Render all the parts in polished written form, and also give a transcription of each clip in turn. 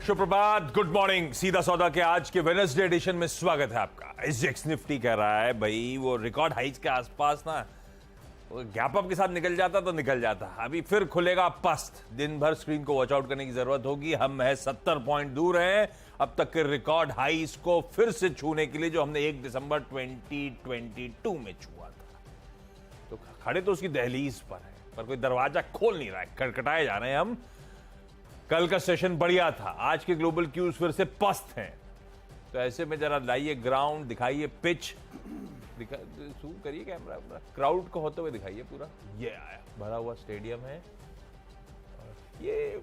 सुप्रभात, good morning. सीधा सौदा के आज के वेडनेसडे एडिशन में स्वागत है आपका। एसजेएक्स निफ्टी कह रहा है भाई वो रिकॉर्ड हाइज के आसपास ना गैप अप के साथ निकल जाता तो निकल जाता, अभी फिर खुलेगा पस्त। दिन भर स्क्रीन को वॉच आउट करने की जरूरत होगी। हम है 70 पॉइंट दूर हैं अब तक के रिकॉर्ड हाइज को फिर से छूने के लिए, जो हमने 1 दिसंबर 2022 में छुआ था। तो खड़े तो उसकी दहलीज पर है, पर कोई दरवाजा खोल नहीं रहा है, खटखटाए जा रहे हैं हम। कल का सेशन बढ़िया था, आज के ग्लोबल क्यूज फिर से पस्त हैं। तो ऐसे में जरा लाइए ग्राउंड, दिखाइए पिच, जूम करिए कैमरा अपना, क्राउड को होते हुए दिखाइए पूरा। ये आया भरा हुआ स्टेडियम है। और ये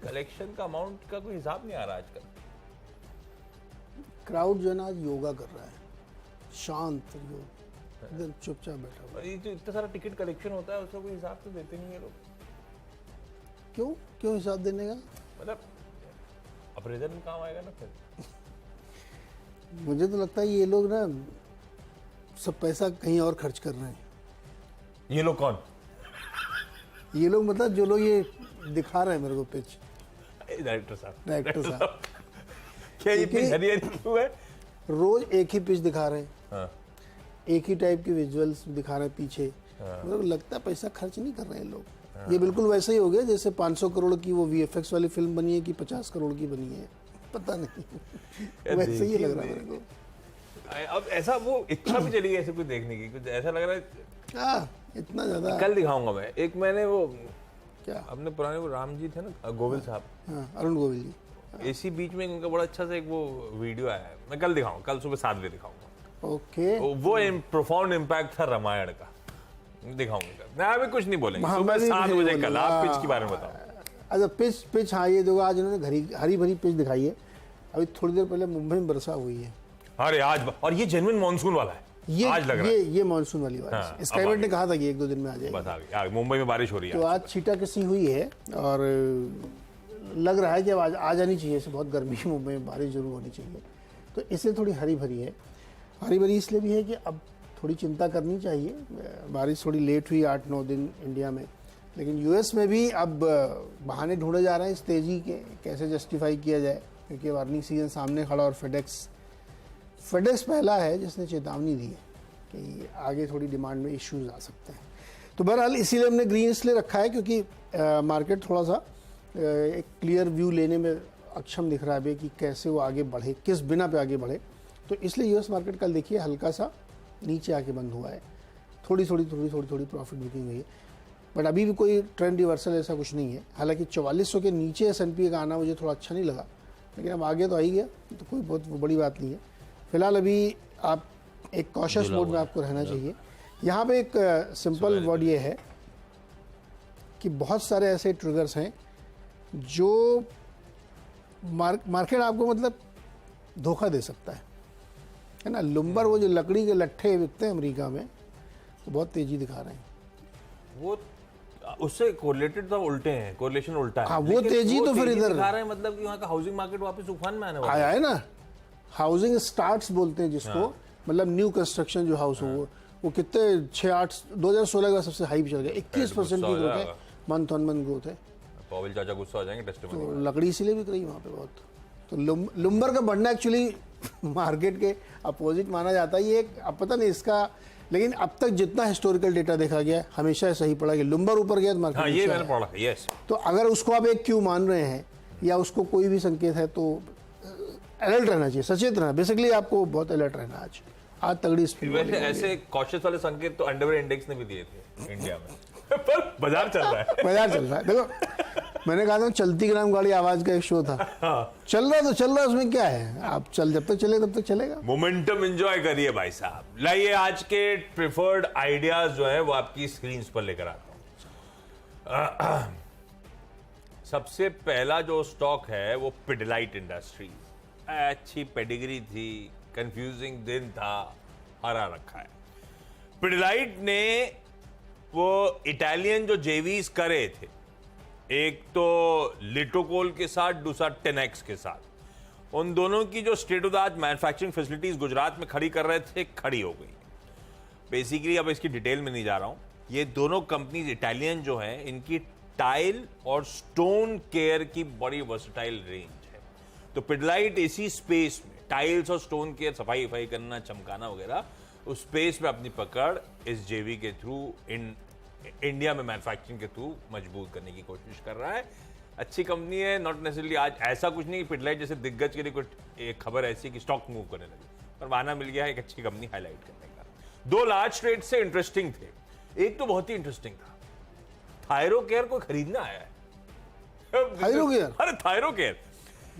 कलेक्शन का अमाउंट का कोई हिसाब नहीं आ रहा आजकल। क्राउड जो है ना आज योगा कर रहा है, शांत एकदम चुपचाप बैठा हुआ। ये जो इतना सारा टिकट कलेक्शन होता है उसका कोई हिसाब तो देते नहीं है लोग। क्यों हिसाब देने का? मतलब अप्रेजल में काम आएगा ना फिर। मुझे तो लगता है ये लोग ना सब पैसा कहीं और खर्च कर रहे हैं। ये लोग कौन? ये लोग मतलब जो लोग ये दिखा रहे हैं मेरे को पिच, डायरेक्टर साहब क्या ये पिच हरी क्यों है? रोज एक ही पिच दिखा रहे हैं। हाँ। एक ही टाइप की विजुअल्स दिखा रहे हैं पीछे। मतलब लगता है पैसा खर्च नहीं कर रहे हैं लोग। ये बिल्कुल वैसे ही हो गया जैसे 500 करोड़ की वो वीएफएक्स वाली फिल्म बनी है कि 50 करोड़ की बनी है, पता नहीं। वैसे ही लग रहा है मेरे को। अब ऐसा वो इच्छा भी चली गई ऐसे कुछ देखने की, कुछ ऐसा लग रहा है। इतना ज्यादा कल दिखाऊंगा मैं एक, मैंने वो क्या अपने पुराने वो राम जी थे ना, गोविल साहब, अरुण गोविल जी, इसी बीच में उनका बड़ा अच्छा सा एक वो वीडियो आया है, मैं कल दिखाऊंगा, कल सुबह 7 बजे दिखाऊंगा। ओके। वो प्रोफाउंड इम्पैक्ट था रामायण का, दिखाऊंगा। मैं अभी कुछ नहीं बोलेंगे, सुबह 7 बजे कल। आप पिच के बारे में बताओ। अच्छा पिच हाँ ये देखो आज इन्होंने हरी भरी पिच दिखाई है। अभी थोड़ी देर पहले मुंबई में वर्षा हुई है। अरे आज, और ये जेन्युइन मानसून वाला है। आज लग रहा है ये मानसून वाली बारिश। हाँ, स्काईमेट ने कहा था कि 1-2 दिन में आ जाएगी। बस आ गई, मुंबई में बारिश हो रही है। तो आज छीटा कसी हुई है और लग रहा है कि अब आ जानी चाहिए। इसे बहुत गर्मी है मुंबई में, बारिश जरूर होनी चाहिए। तो इसलिए थोड़ी हरी भरी है। हरी भरी इसलिए भी है कि अब थोड़ी चिंता करनी चाहिए। बारिश थोड़ी लेट हुई 8-9 दिन इंडिया में, लेकिन यूएस में भी अब बहाने ढूंढे जा रहे हैं इस तेज़ी के, कैसे जस्टिफाई किया जाए, क्योंकि अर्निंग सीजन सामने खड़ा। और फेडेक्स पहला है जिसने चेतावनी दी है कि आगे थोड़ी डिमांड में इश्यूज आ सकते हैं। तो बहरहाल इसीलिए हमने ग्रीन इसलिए रखा है क्योंकि मार्केट थोड़ा सा एक क्लियर व्यू लेने में अक्षम दिख रहा है अभी कि कैसे वो आगे बढ़े, किस बिना पे आगे बढ़े। तो इसलिए यूएस मार्केट कल देखिए हल्का सा नीचे आके बंद हुआ है। थोड़ी प्रॉफिट बुकिंग हुई है, बट अभी भी कोई ट्रेंड रिवर्सल ऐसा कुछ नहीं है। हालांकि 4400 के नीचे एस&पी का आना मुझे थोड़ा अच्छा नहीं लगा, लेकिन अब आगे तो आ ही गया, तो कोई बहुत बड़ी बात नहीं है। फिलहाल अभी आप एक कॉशियस मोड में आपको रहना चाहिए। यहाँ पे एक सिंपल वर्ड ये है कि बहुत सारे ऐसे ट्रिगर्स हैं जो मार्केट आपको मतलब धोखा दे सकता है ना। लुम्बर वो जो लकड़ी के लट्ठे बिकते हैं अमेरिका में, वो बहुत तेजी दिखा रहे हैं। वो उससे कोरिलेटेड तो उल्टे हैं, कोरिलेशन उल्टा है। हाँ, वो तेजी तो फिर इधर दिखा रहे हैं, मतलब कि वहाँ का हाउसिंग मार्केट वापस उफान में आने वाला आया है ना। हाउसिंग स्टार्ट्स बोलते हैं जिसको, मतलब न्यू कंस्ट्रक्शन जो हाउस हो वो कितने 6-8 2016 का सबसे हाई पे चल गया। 21% की ग्रोथ है, मंथ ऑन मंथ ग्रोथ है। पॉवेल चाचा गुस्सा हो जाएंगे टेस्टिमनी। तो लकड़ी इसीलिए बिक रही है वहाँ पे बहुत। तो लुम्बर का बढ़ना एक्चुअली मार्केट के अपोजिट माना जाता है। ये एक अब पता नहीं इसका, लेकिन अब तक जितना हिस्टोरिकल डेटा देखा गया हमेशा सही पड़ा कि लुम्बर ऊपर गया तो मार्केट ये मैंने पढ़ा है। यस। तो अगर उसको आप एक क्यों मान रहे हैं या उसको कोई भी संकेत है तो अलर्ट रहना चाहिए, सचेत रहना। बेसिकली आपको बहुत अलर्ट रहना आज तगड़ी स्पीड। वैसे ऐसे कॉशियस वाले संकेत तो अंडरवेयर इंडेक्स ने भी दिए थे इंडिया में। पर बाजार चल रहा है। देखो मैंने कहा था चलती ग्राम गाड़ी आवाज का एक शो था। चल रहा है, उसमें क्या है, आप जब तक चले तब तक चलेगा। मोमेंटम एंजॉय करिए भाई साहब। लाइए आज के प्रेफर्ड आइडियाज जो है वो आपकी स्क्रीन पर लेकर आता हूं। सबसे पहला जो स्टॉक है वो पिडिलाइट इंडस्ट्रीज। अच्छी पेडिग्री थी, कंफ्यूजिंग दिन था, हरा रखा है। पिडिलाइट ने वो इटालियन जो जेवीज करे थे, एक तो लिटोकोल के साथ, दूसरा 10X के साथ, उन दोनों की जो state of the art manufacturing facilities Gujarat में खड़ी कर रहे थे, खड़ी हो गई। बेसिकली अब इसकी डिटेल में नहीं जा रहा हूं। ये दोनों कंपनीज इटालियन जो हैं, इनकी टाइल और स्टोन केयर की बड़ी वर्सेटाइल रेंज है। तो पिडलाइट इसी स्पेस में टाइल्स और स्टोन के सफाई वफाई करना, चमकाना वगैरह, उस स्पेस में अपनी पकड़ इस जेवी के थ्रू इंडिया में मैन्युफैक्चरिंग के थ्रू मजबूत करने की कोशिश कर रहा है। अच्छी कंपनी है, नॉट नेसेसरली आज ऐसा कुछ नहीं कि पिडलाइट जैसे दिग्गज के लिए कुछ एक खबर ऐसी है कि स्टॉक मूव करने लगे, पर बहाना मिल गया है एक अच्छी कंपनी हाईलाइट करने का। दो लार्ज ट्रेड से इंटरेस्टिंग थे, एक तो बहुत ही इंटरेस्टिंग था, थायरोकेयर को खरीदना आया है। थायरोकेयर? अरे थायरोकेयर,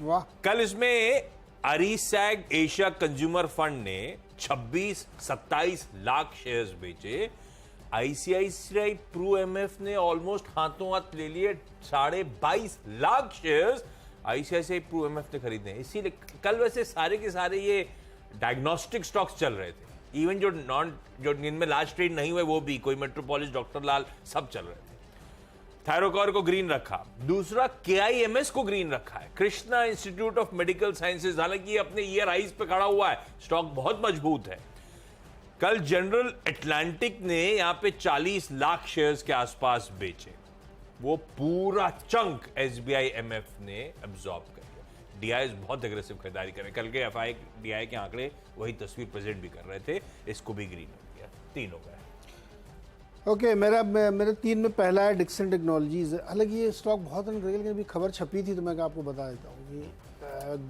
वाह। कल इसमें अरीसैग एशिया कंज्यूमर फंड ने 26-27 लाख शेयर्स बेचे। आईसीआईसीआई प्रू एमएफ ने ऑलमोस्ट हाथों हाथ ले लिए 22.5 lakh shares ICICI Pru MF ने खरीदे। इसीलिए कल वैसे सारे के सारे ये डायग्नोस्टिक स्टॉक्स चल रहे थे, इवन जो जिनमें लार्ज ट्रेड नहीं हुए वो भी, कोई मेट्रोपोलिस, डॉक्टर लाल, सब चल रहे थे। थायरोकेयर को ग्रीन रखा। दूसरा केआईएमएस को ग्रीन रखा है, Krishna institute of medical sciences, हालांकि ये अपने ईयर हाइज पे खड़ा हुआ है, स्टॉक बहुत मजबूत है। कल जनरल अटलांटिक ने यहां पे 40 लाख शेयर्स के आसपास बेचे, वो पूरा चंक एसबीआई एमएफ ने अब्सॉर्ब कर लिया। डीआईएस बहुत एग्रेसिव खरीदारी कर रहे, कल के एफआई डीआई के आंकड़े वही तस्वीर प्रेजेंट भी कर रहे थे, इसको भी ग्रीन हो गया, 3 हो गए। ओके, मेरे 3 में पहला है डिक्सन टेक्नोलॉजीज। हालांकि ये स्टॉक बहुत लेकिन अभी खबर छपी थी तो मैं आपको बता देता हूँ कि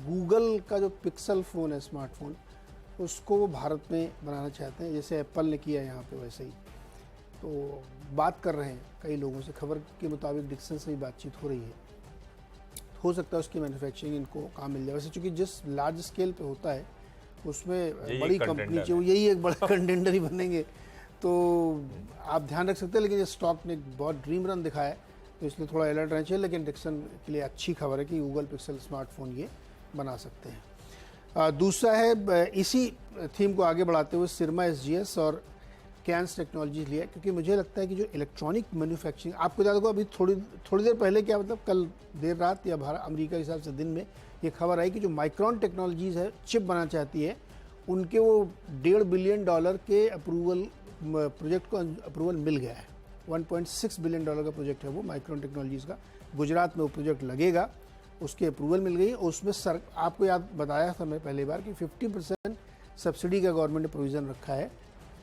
गूगल का जो पिक्सल फ़ोन है, स्मार्टफोन, उसको वो भारत में बनाना चाहते हैं, जैसे एप्पल ने किया यहाँ पे वैसे ही। तो बात कर रहे हैं कई लोगों से, खबर के मुताबिक डिक्सन से भी बातचीत हो रही है, हो सकता है उसकी मैन्युफैक्चरिंग इनको काम मिल जाए। वैसे चूँकि जिस लार्ज स्केल पे होता है उसमें बड़ी कंपनी चाहिए, यही एक बड़ा कंटेंडर ही बनेंगे, तो आप ध्यान रख सकते हैं। लेकिन ये स्टॉक ने बहुत ड्रीम रन दिखाया है, तो इसलिए थोड़ा अलर्ट रहना चाहिए। लेकिन डिक्सन के लिए अच्छी खबर है कि गूगल पिक्सल स्मार्टफोन ये बना सकते हैं। दूसरा है, इसी थीम को आगे बढ़ाते हुए सिरमा एसजीएस और कैंस टेक्नोलॉजीज लिया, क्योंकि मुझे लगता है कि जो इलेक्ट्रॉनिक मैन्युफैक्चरिंग, आपको याद होगा अभी थोड़ी देर पहले, क्या मतलब कल देर रात या अमेरिका के हिसाब से दिन में ये खबर आई कि जो माइक्रॉन टेक्नोलॉजीज है, चिप बनाना चाहती है, उनके वो $1.5 बिलियन के अप्रूवल, प्रोजेक्ट को अप्रूवल मिल गया है। $1.6 बिलियन का प्रोजेक्ट है वो, माइक्रॉन टेक्नोलॉजीज का। गुजरात में वो प्रोजेक्ट लगेगा, उसकी अप्रूवल मिल गई। उसमें आपको याद बताया था मैं पहली बार कि 50% सब्सिडी का गवर्नमेंट ने प्रोविज़न रखा है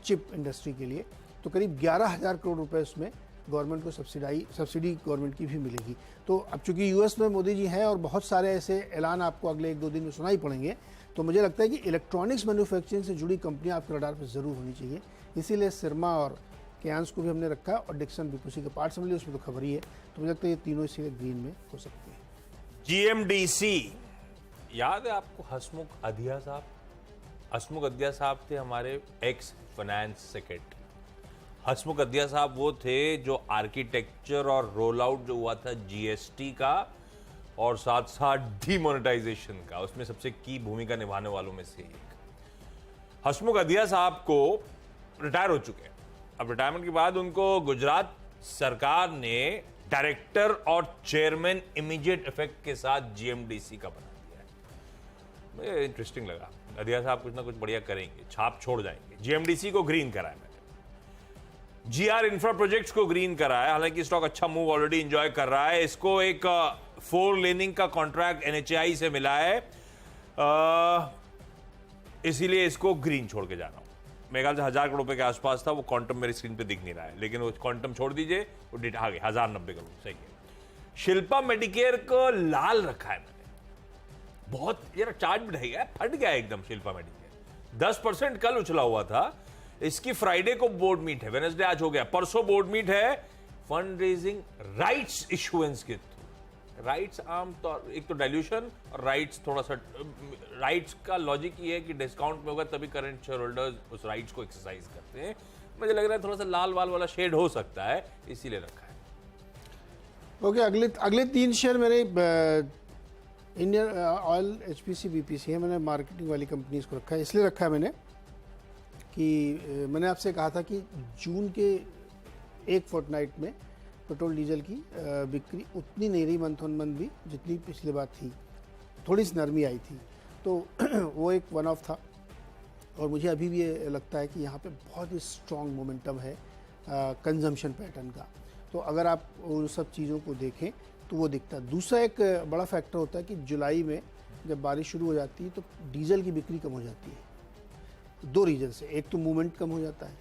चिप इंडस्ट्री के लिए, तो करीब 11,000 करोड़ रुपए उसमें गवर्नमेंट को सब्सिडी गवर्नमेंट की भी मिलेगी। तो अब चूंकि यूएस में मोदी जी हैं और बहुत सारे ऐसे ऐलान आपको अगले 1-2 दिन में सुनाई पड़ेंगे, तो मुझे लगता है कि इलेक्ट्रॉनिक्स मैन्युफैक्चरिंग से जुड़ी कंपनियां आपके रडार पर ज़रूर होनी चाहिए। इसीलिए सिरमा और कैंस को भी हमने रखा, और डिक्सन भी उसी के पार्ट से मिली, उसमें तो खबर ही है। तो मुझे लगता है ये तीनों इसीलिए ग्रीन में हो सकती है। जीएमडीसी, याद है आपको हसमुख अधिया साहब? हसमुख अधिया साहब थे हमारे एक्स फाइनेंस सेक्रेटरी। हसमुख अधिया साहब वो थे जो आर्किटेक्चर और रोल आउट जो हुआ था जीएसटी का और साथ साथ डीमोनेटाइजेशन का, उसमें सबसे की भूमिका निभाने वालों में से एक। हसमुख अधिया साहब को रिटायर हो चुके हैं। अब रिटायरमेंट के बाद उनको गुजरात सरकार ने डायरेक्टर और चेयरमैन इमीडिएट इफेक्ट के साथ जीएमडीसी का बना दिया है। मुझे इंटरेस्टिंग लगा, अधिया साहब कुछ ना कुछ बढ़िया करेंगे, छाप छोड़ जाएंगे। जीएमडीसी को ग्रीन कराया मैंने, जीआर इंफ्रा प्रोजेक्ट्स को ग्रीन कराया। हालांकि स्टॉक अच्छा मूव ऑलरेडी एंजॉय कर रहा है। इसको एक 4 लेनिंग का कॉन्ट्रैक्ट एनएचएआई से मिला है, इसीलिए इसको ग्रीन छोड़ के जा रहा हूं। मेरे ख्याल से 1,000 करोड़ रुपए के आसपास था, वो क्वांटम मेरी स्क्रीन पे दिख नहीं रहा है, लेकिन वो क्वांटम छोड़ दीजिए, वो डेट आ गए 1,090 करोड़, सही है। शिल्पा मेडिकेयर को लाल रखा है मैंने, बहुत यार चार्ट भी ढह गया, फट गया एकदम। शिल्पा मेडिकेयर 10% कल उछला हुआ था। इसकी फ्राइडे को बोर्ड मीट है, वेडनेसडे आज हो गया, परसों बोर्ड मीट है। फंड रेजिंग राइट्स इशुएंस के थ्रू, राइट्स आमतौर एक तो डाइल्यूशन और राइट्स, थोड़ा सा राइट्स का लॉजिक ये है कि डिस्काउंट में होगा तभी करंट शेयर होल्डर्स उस राइट्स को एक्सरसाइज करते हैं। मुझे लग रहा है थोड़ा सा लाल वाल वाला शेड हो सकता है, इसीलिए रखा है। ओके, अगले 3 शेयर मेरे इंडियन ऑयल, एचपीसी, बीपीसी है। मैंने मार्केटिंग वाली कंपनीज को रखा है, इसलिए रखा है मैंने कि मैंने आपसे कहा था कि जून के एक फोर्टनाइट में पेट्रोल डीजल की बिक्री उतनी नहीं रही मंथ ऑन मंथ भी जितनी पिछले बार थी, थोड़ी सी नरमी आई थी, तो वो एक वन ऑफ था। और मुझे अभी भी ये लगता है कि यहाँ पे बहुत ही स्ट्रॉन्ग मोमेंटम है कंजम्पशन पैटर्न का। तो अगर आप उन सब चीज़ों को देखें तो वो दिखता है। दूसरा एक बड़ा फैक्टर होता है कि जुलाई में जब बारिश शुरू हो जाती है तो डीजल की बिक्री कम हो जाती है। 2 रीज़न से, एक तो मूवमेंट कम हो जाता है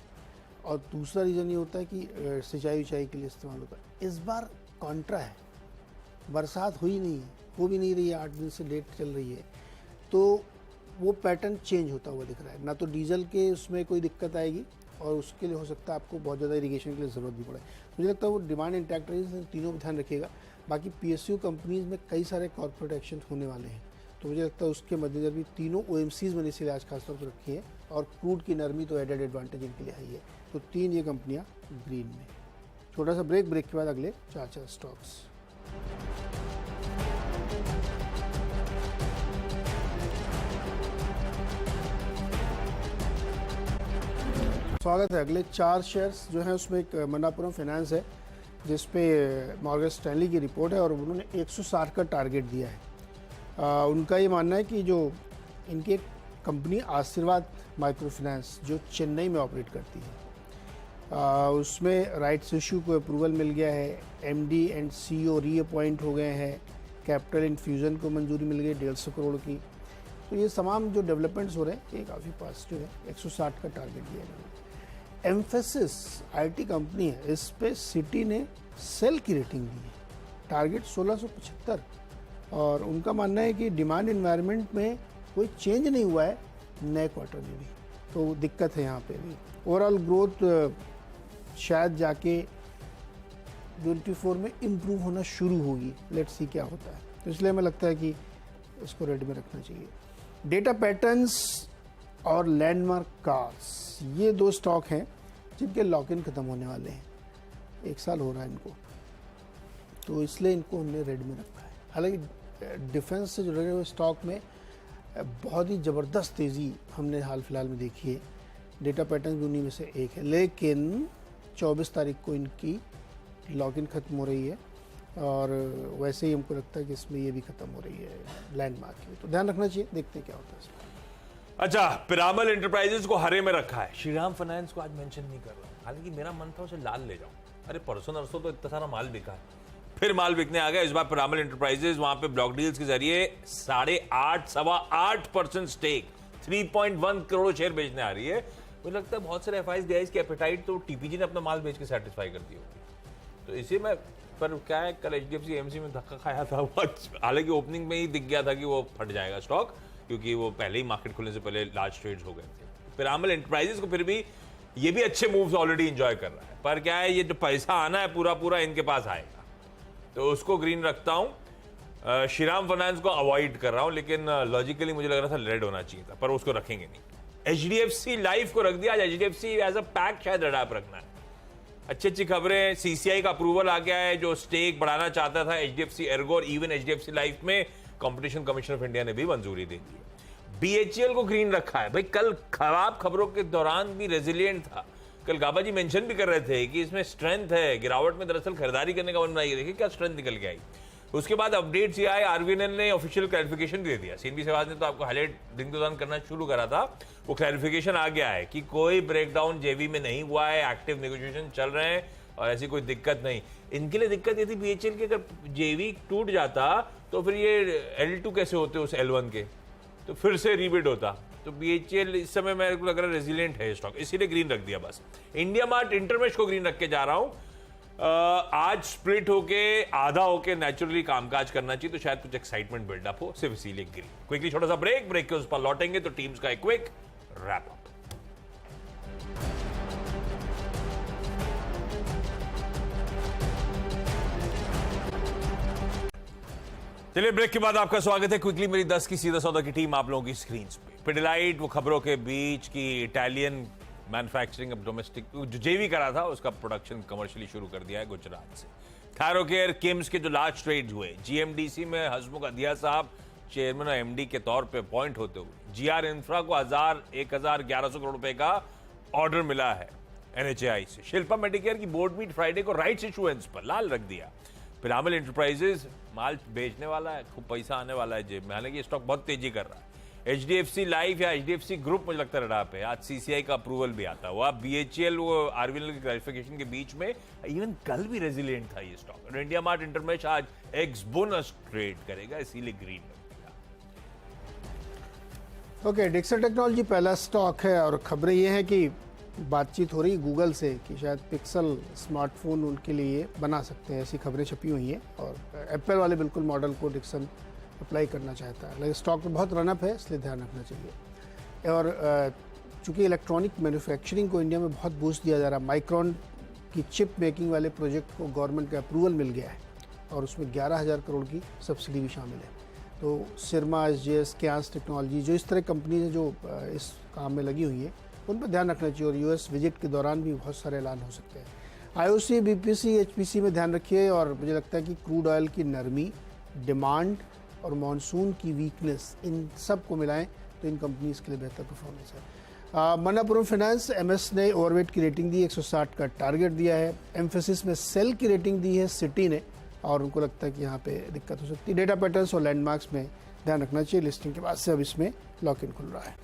और दूसरा रीज़न ये होता है कि सिंचाई विचाई के लिए इस्तेमाल होता है। इस बार कॉन्ट्रा है, बरसात हुई नहीं है, हो भी नहीं रही है, 8 दिन से लेट चल रही है, तो वो पैटर्न चेंज होता हुआ दिख रहा है। ना तो डीजल के उसमें कोई दिक्कत आएगी और उसके लिए हो सकता है आपको बहुत ज़्यादा इरिगेशन के लिए ज़रूरत भी पड़े। मुझे लगता है वो डिमांड इंटैक्ट रही, तीनों पर ध्यान रखिएगा। बाकी PSU कंपनीज में कई सारे कॉर्पोरेट एक्शन होने वाले हैं, तो मुझे लगता है उसके मद्देनजर भी तीनों OMCs मैंने इसीलिए आज खासतौर पर रखी है, और क्रूड की नरमी तो एडेड एडवांटेज इनके लिए आई है। तो 3 ये कंपनियां ग्रीन में। छोटा सा ब्रेक के बाद अगले 4 स्टॉक्स। स्वागत है। अगले 4 शेयर्स जो हैं उसमें एक मन्नापुरम फाइनेंस है, जिस पे मॉर्गन स्टैनली की रिपोर्ट है और उन्होंने 160 का टारगेट दिया है। उनका ये मानना है कि जो इनकी एक कंपनी आशीर्वाद माइक्रो फाइनेंस जो चेन्नई में ऑपरेट करती है, उसमें राइट्स इशू को अप्रूवल मिल गया है, MD एंड CEO रीअपॉइंट हो गए हैं, कैपिटल इन्फ्यूज़न को मंजूरी मिल गई 150 करोड़ की। तो ये तमाम जो डेवलपमेंट्स हो रहे हैं ये काफ़ी पॉजिटिव है। 160 का टारगेट दिया है। एम्फेसिस IT कंपनी है, इस पे सिटी ने सेल की रेटिंग दी है, टारगेट 1675, और उनका मानना है कि डिमांड इन्वायरमेंट में कोई चेंज नहीं हुआ है नए क्वार्टर में भी, तो दिक्कत है यहाँ पे भी। ओवरऑल ग्रोथ शायद जाके 24 में इम्प्रूव होना शुरू होगी, लेट्स सी क्या होता है। तो इसलिए हमें लगता है कि इसको रेड में रखना चाहिए। डेटा पैटर्न्स और लैंडमार्क कार्स, ये 2 स्टॉक हैं जिनके लॉक इन खत्म होने वाले हैं, 1 साल हो रहा है इनको, तो इसलिए इनको हमने रेड में रखा है। हालांकि डिफेंस से जुड़े हुए स्टॉक में बहुत ही ज़बरदस्त तेज़ी हमने हाल फिलहाल में देखी है। डेटा पैटर्न भी उन्हीं में से एक है, लेकिन 24 तारीख को इनकी लॉक इन खत्म हो रही है और वैसे ही हमको लगता है कि इसमें ये भी खत्म हो रही है लैंडमार्क की, तो ध्यान रखना चाहिए। देखते हैं क्या होता है इसमें। अच्छा, पिरामल एंटरप्राइजेस को हरे में रखा है, श्रीराम फाइनेंस को आज मेंशन नहीं कर रहा हूं, हालांकि मेरा मन था उसे लाल ले जाऊं। अरे परसों नरसों तो इतना सारा माल बिका है, फिर माल बिकने आ गया। इस बार पिरामल एंटरप्राइजेस वहां पे ब्लॉक डील्स के जरिए 8.5% स्टेक 3.1 करोड़ शेयर बेचने आ रही है। मुझे लगता है बहुत सारे FIs DIs की एपेटाइट तो TPG ने अपना माल बेच के सेटिस्फाई कर दी होगी, तो इसी में पर क्या है, कल HDFC AMC में धक्का खाया था, हालांकि ओपनिंग में ही दिख गया था कि वो फट जाएगा स्टॉक, क्योंकि वो पहले ही मार्केट खुलने से पहले लार्ज ट्रेड्स हो गए थे। पिरामल एंटरप्राइजेस को फिर भी ये भी अच्छे मूव्स ऑलरेडी एंजॉय कर रहा है, पर क्या है, ये जो पैसा आना है पूरा इनके पास आएगा, तो उसको ग्रीन रखता हूं। श्रीराम फाइनेंस को अवॉइड कर रहा हूं, लेकिन लॉजिकली मुझे लग रहा था रेड होना चाहिए था, पर उसको रखेंगे नहीं। HDFC लाइफ को रख दिया। आज HDFC एज अ पैक शायद रडाप रखना है। अच्छी खबरें, CCI का अप्रूवल आ गया है, जो स्टेक बढ़ाना चाहता था HDFC एर्गो और इवन HDFC लाइफ में कंपटीशन कमीशन ऑफ इंडिया ने भी मंजूरी दे दी। BHEL को ग्रीन रखा है। भाई कल खराब खबरों के दौरान भी रेजिलिएंट था। कल गाबा जी मेंशन भी कर रहे थे कि इसमें स्ट्रेंथ है, गिरावट में दरअसल खरीदारी करने का मन बनाइए। देखिए क्या स्ट्रेंथ निकल के आई। उसके बाद अपडेट्स ये आए, RVNL ने ऑफिशियल क्लैरिफिकेशन दे दिया। CNBC सहवाग ने तो आपको हाईलाइट दिन के दौरान करना शुरू करा था, वो क्लैरिफिकेशन आ गया है कि कोई ब्रेकडाउन JV में नहीं हुआ है, एक्टिव नेगोशिएशन चल रहे हैं और ऐसी कोई दिक्कत नहीं। इनके लिए दिक्कत ये थी BHEL की, अगर JV टूट जाता तो फिर ये L2 कैसे होते उस L1 के, तो फिर से रीबिड होता। तो BHEL इस समय मेरे को लग रहा है रेजिलिएंट है स्टॉक, इसीलिए ग्रीन रख दिया बस। इंडिया मार्ट इंटरमेश को ग्रीन रख के जा रहा हूं। आज स्प्लिट होके आधा होके नेचुरली कामकाज करना चाहिए, तो शायद कुछ एक्साइटमेंट बिल्डअप हो, सिर्फ इसीलिए ग्रीन। क्विकली छोटा सा ब्रेक के उस पर लौटेंगे तो टीम्स का एक क्विक रैप अप। चलिए ब्रेक के बाद आपका स्वागत है। क्विकली मेरी 10 की सीधा सौदा की टीम आप लोगों की स्क्रीन पे। पिडिलाइट, वो खबरों के बीच की इटालियन मैन्युफैक्चरिंग अब डोमेस्टिक जो JV करा था उसका प्रोडक्शन कमर्शियली शुरू कर दिया है गुजरात से। थायरोकेयर, किम्स के जो लार्ज ट्रेड्स हुए, GMDC में हसमुख अदिया साहब चेयरमैन और MD के तौर पे अपॉइंट होते हुए GR इंफ्रा को 1,1100 करोड़ रुपए का ऑर्डर मिला है NHAI से। शिल्पा मेडिकेयर की बोर्ड मीट फ्राइडे को राइट्स इशुएंस पर लाल रख दिया। पिरामल एंटरप्राइजेस माल बेचने वाला है, खूब पैसा आने वाला है जेब में, हालांकि स्टॉक बहुत तेजी कर रहा है। HDFC लाइफ या HDFC ग्रुप मुझे लगता है रडा पे, आज CCI का अप्रूवल भी आता हुआ। BHEL वो RVNL की क्लैरिफिकेशन के बीच में, इवन कल भी रेजिलिएंट था ये स्टॉक। और इंडिया मार्ट इंटरमेश आज एक्स बोनस ट्रेड करेगा, इसीलिए ग्रीन रखेगा। ओके, डिक्सन टेक्नोलॉजी पहला स्टॉक है और खबरें ये हैं कि बातचीत हो रही गूगल से कि शायद पिक्सल स्मार्टफोन उनके लिए बना सकते हैं, ऐसी खबरें छपी हुई हैं। और एप्पल वाले बिल्कुल मॉडल को डिक्सन अप्लाई करना चाहता है, लेकिन स्टॉक में बहुत रनअप है, इसलिए ध्यान रखना चाहिए। और चूँकि इलेक्ट्रॉनिक मैन्युफैक्चरिंग को इंडिया में बहुत बूस्ट दिया जा रहा है, माइक्रॉन की चिप मेकिंग वाले प्रोजेक्ट को गवर्नमेंट का अप्रूवल मिल गया है और उसमें 11,000 करोड़ की सब्सिडी भी शामिल है। तो सिरमा, SGS, क्यांस टेक्नोलॉजी, जो इस तरह कंपनी है जो इस काम में लगी हुई है, उन पर ध्यान रखना चाहिए। और US विजिट के दौरान भी बहुत सारे ऐलान हो सकते हैं। IOC, BPC, HPC में ध्यान रखिए। और मुझे लगता है कि क्रूड ऑयल की नरमी, डिमांड और मॉनसून की वीकनेस, इन सब को मिलाएं तो इन कंपनीज के लिए बेहतर परफॉर्मेंस है। मन्नापुरम फाइनेंस, MS ने ओवरवेट की रेटिंग दी, 160 का टारगेट दिया है। एम्फेसिस में सेल की रेटिंग दी है सिटी ने, और उनको लगता है कि यहाँ पे दिक्कत हो सकती है। डेटा पैटर्न्स और लैंडमार्क्स में ध्यान रखना चाहिए। लिस्टिंग के बाद से अब इसमें लॉक इन खुल रहा है।